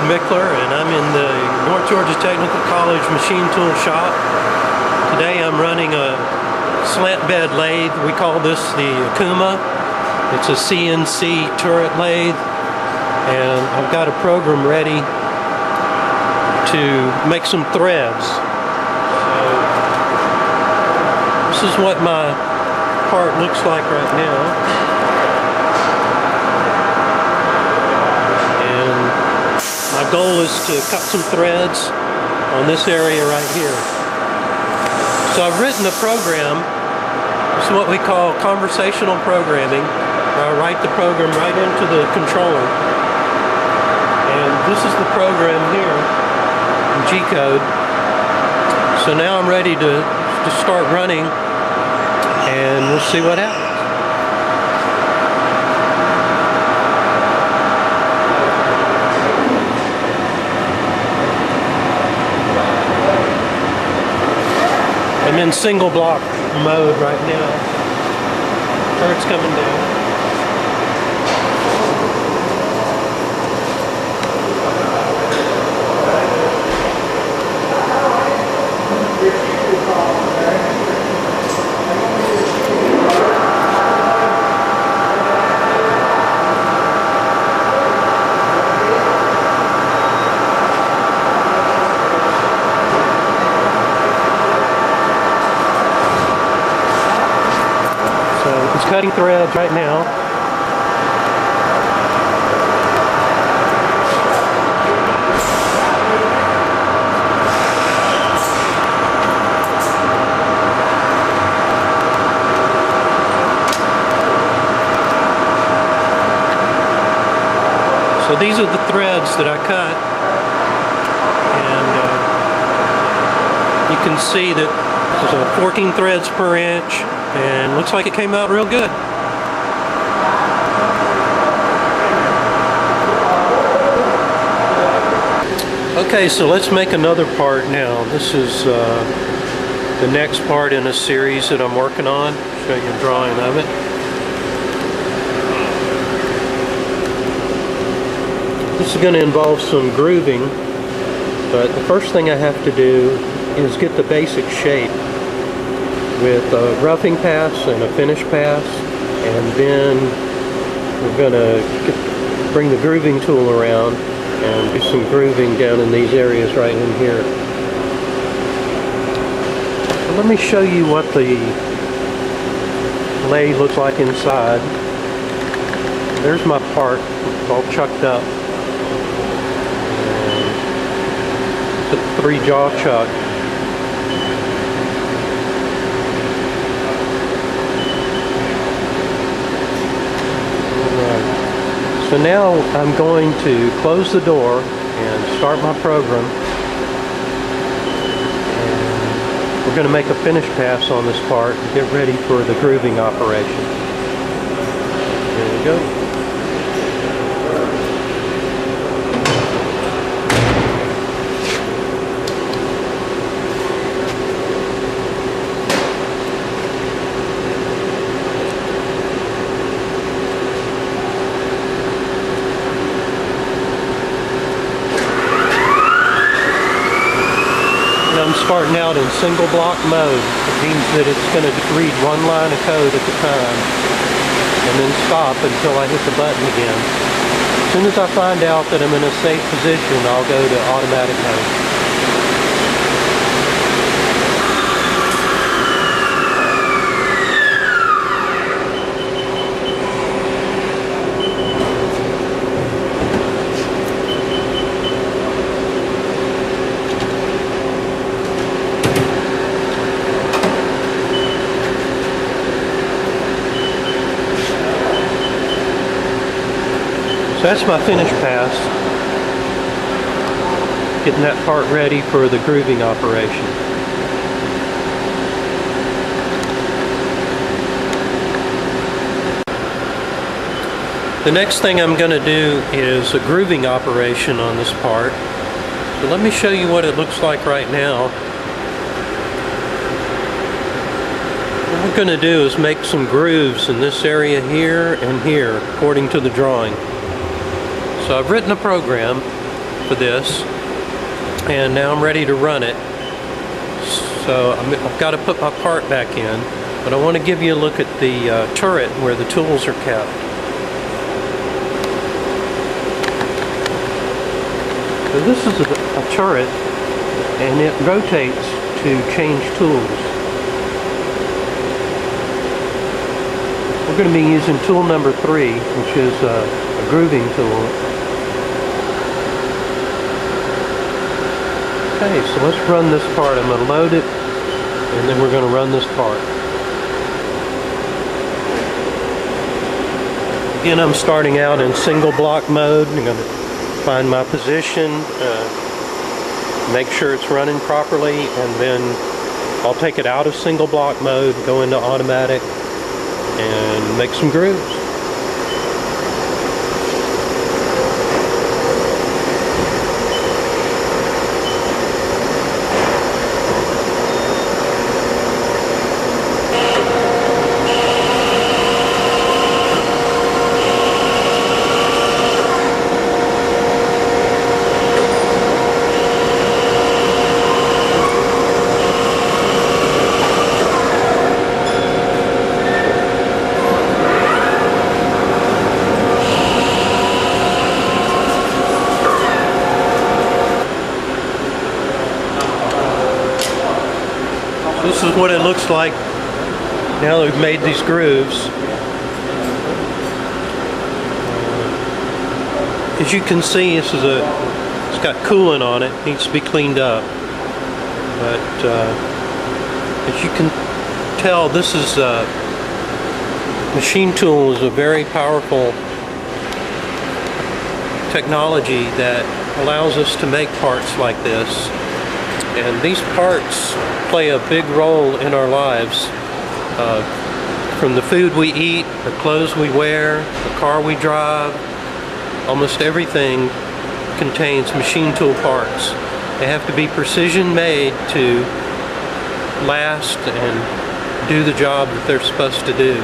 Mickler, and I'm in the North Georgia Technical College machine tool shop. Today I'm running a slant bed lathe. We call this the Akuma. It's a CNC turret lathe, and I've got a program ready to make some threads. So this is what my part looks like right now. My goal is to cut some threads on this area right here. So I've written a program. This is what we call conversational programming, where I write the program right into the controller. And this is the program here in G-code. So now I'm ready to start running, and we'll see what happens. I'm in single block mode right now. Turret's coming down. Cutting threads right now. So these are the threads that I cut, and you can see that there's 14 threads per inch. And looks like it came out real good. Okay, so let's make another part now. This is the next part in a series that I'm working on. I'll show you a drawing of it. This is going to involve some grooving, but the first thing I have to do is get the basic shape with a roughing pass and a finish pass, and then we're going to bring the grooving tool around and do some grooving down in these areas right in here. So let me show you what the lathe looks like inside. There's my part. It's all chucked up. It's a 3-jaw chuck. So now I'm going to close the door and start my program. And we're going to make a finish pass on this part and get ready for the grooving operation. Here we go. I'm starting out in single block mode. It means that it's going to read one line of code at a time and then stop until I hit the button again. As soon as I find out that I'm in a safe position, I'll go to automatic mode. So that's my finish pass, getting that part ready for the grooving operation. The next thing I'm going to do is a grooving operation on this part. So let me show you what it looks like right now. What we're going to do is make some grooves in this area here and here according to the drawing. So I've written a program for this, and now I'm ready to run it. So I've got to put my part back in, but I want to give you a look at the turret where the tools are kept. So this is a turret, and it rotates to change tools. We're going to be using tool number 3, which is a grooving tool. Okay, so let's run this part. I'm going to load it, and then we're going to run this part. Again, I'm starting out in single block mode. I'm going to find my position, make sure it's running properly, and then I'll take it out of single block mode, go into automatic, and make some grooves. This is what it looks like now that we've made these grooves. As you can see, it's got coolant on it. Needs to be cleaned up. But as you can tell, this is machine tool is a very powerful technology that allows us to make parts like this. And these parts play a big role in our lives. From the food we eat, the clothes we wear, the car we drive, almost everything contains machine tool parts. They have to be precision made to last and do the job that they're supposed to do.